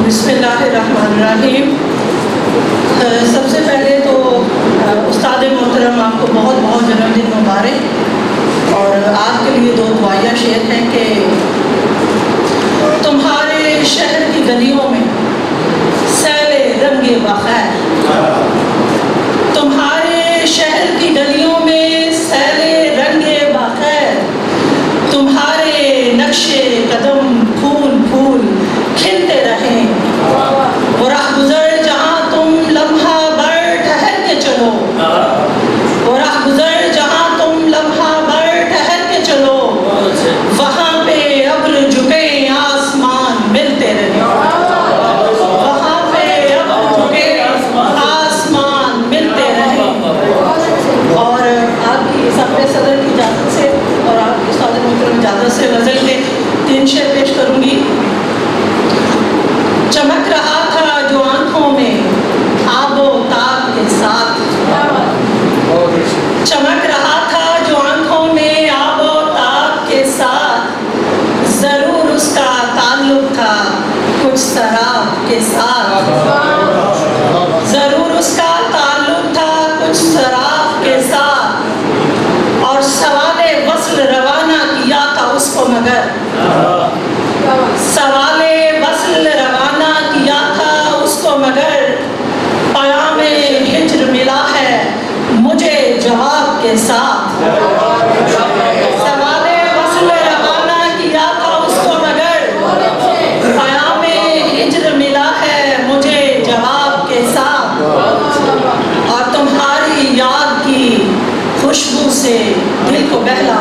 बिस्मिल्लाहिर्रहमानिर्रहीम। सबसे पहले तो उस्ताद मोहतरम आपको बहुत बहुत जन्मदिन मुबारक। और आपके लिए दो दुआएं शेयर हैं कि तुम्हारे शहर की गलियों में सैले रंगे बखैर, तुम्हारे शहर की गलियों में सैले रंगे बखैर, तुम्हारे नक्शे कदम फूल फूल खिलते रहें। वो राह गुजर जहाँ तुम लम्हा भर ठहर के चलो, वो राह गुजर जहाँ तुम लम्हा भर ठहर के चलो, वहाँ पे अब्र झुके आसमान मिलते रहे, वहाँ पे अब्र झुके आसमान मिलते रहे। और आपकी सामने सदर की इजाज़त से और आपकी उस्ताद मोहतरम इजाज़त से गज़ल के 3 शेर पेश करूँगी। चमक रहा था जो आंखों में आबो ताब के साथ, चमक रहा था जो आंखों में आबो ताब के साथ, जरूर उसका ताल्लुक था कुछ शराब के साथ, जरूर उसका ताल्लुक था कुछ शराब के साथ। और सवाले वस्ल रवाना किया था उसको मगर, सवाले वस्ल रवाना किया था उसको मगर, पयामे हिज्र मिला है मुझे जवाब के साथ। सवाले वस्ल रवाना किया था उसको मगर, पयामे हिज्र मिला है मुझे जवाब के साथ। और तुम्हारी याद की खुशबू से दिल को बहला